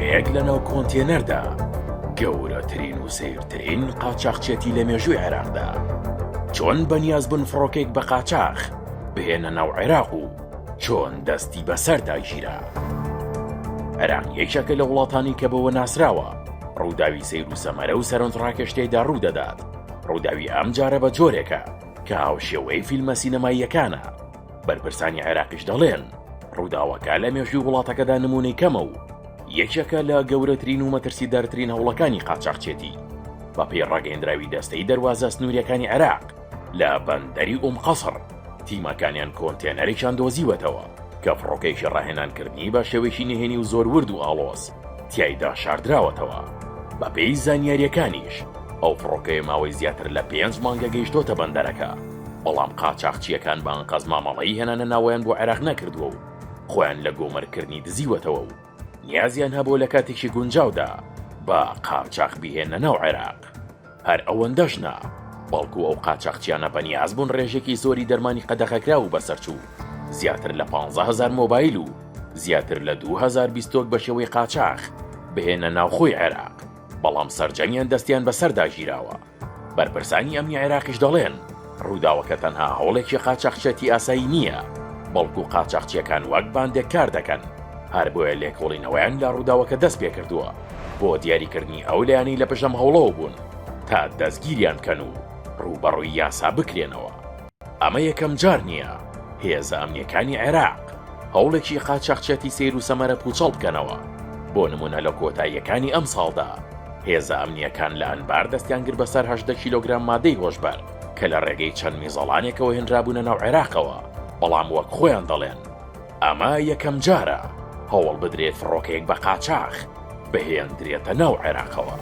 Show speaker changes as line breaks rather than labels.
لەیەک لەناو کۆنتێنەردا گەورەترین و سیرترین قاچاقچێتی لە مێژووی عێراقدا چۆن بەنیاز بن فڕۆکێک بە قاچاق بهێنە ناو عێراق و چۆن دەستی بەسەردا گیرا. عێراق یەکێکە لە وڵاتانی کە بەوە ناسراوە ڕووداوی سەیر و سەمەرە و سەرنجڕاکێشتەیدا ڕوودەدات. ڕووداوی ئەم جارە بە جۆرێکە کە هاوشێوەی فیلمە سینەماییەکانە. بەرپرسانی عێراقیش دەڵێن ڕووداوەکە لە مێژووی وڵاتەکەدا نمونەی کەمە و یەکێکە لە گەورەترین و مەترسیدارترین هەوڵەکانی قاچاقچێتی. بە پێی ڕاگەیەندراوی دەستەی دەروازە سنووریەکانی عێراق لە بەندەری قەسر تیمەکانیان کۆنتێنەرێکیان دۆزیوەتەوە کە فڕۆکەیشی ڕاهێنانکردنی بە شێوەیەکی نهێنی و زۆر ورد و ئاڵۆز تیایدا شاردراوەتەوە. بە پێی زانیاریەکانیش ئەو فڕۆکەیە ماوەی زیاتر لە 5 مانگە گەیشتۆتە بەندەرەکە، بەڵام قاچاقچیەکان بە ئەنقەز مامەڵەیی هێنانە ناوەیان بۆ عێراق نەکردووە و خۆیان لە گۆمەرکردنی دزیوەتەوە و نیازیان هەبوو لە کاتێکی گونجاودا بە قاچاق بهێنە ناو عێراق. هەر ئەوەندەش نا، بەڵکو ئەو قاچاقچیانە بەنیاز بوون ڕێژێکی زۆری دەرمانی قەدەغەکرا و بەسەرچوو زیاتر لە 15,000 مۆبایل و زیاتر لە 2,000 بیستۆک بە شێوەی قاچاق بهێنە ناوخۆی عێراق، بەڵام سەرجەمیان دەستیان بەسەردا گیراوە. بەرپرسانی ئەمنی عێراقیش دەڵێن ڕووداوەکە تەنها هەوڵێکی قاچاقچێتی ئاسایی نییە، بەڵکو قاچاقچیەکان وەک باندێک کار دەکەن. هەر بۆیە لێکۆڵینەوەیان لە ڕووداوەکە دەست پێ کردووە بۆ دیاریکردنی ئەو لایەنەی لە پشەم هەوڵەوە بوون تا دەستگیریان کەن و ڕوبەڕووی یاسا بکرێنەوە. ئەمە یەکەم جار نییە هێزە ئەمنیەکانی عێراق هەوڵێکی قاچاقچێتی سەیر و سەمەرە پوچەڵ بکەنەوە. بۆ نمونە لە کۆتاییەکانی ئەم ساڵدا هێزە ئەمنیەکان لە ئەنبار دەستیان کرد بەسەر 18 کیلۆگرام مادەی هۆشبەر کە لە ڕێگەی چەند میزەڵانێکەوە هێنرابوونە ناو عێراقەوە، بەڵام وەک خۆیان دەڵێن ئەمە یەکەم جارە هەوڵ بدرێت فڕۆکەیەک بە قاچاق بهێندرێتە ناو عێراقەوە.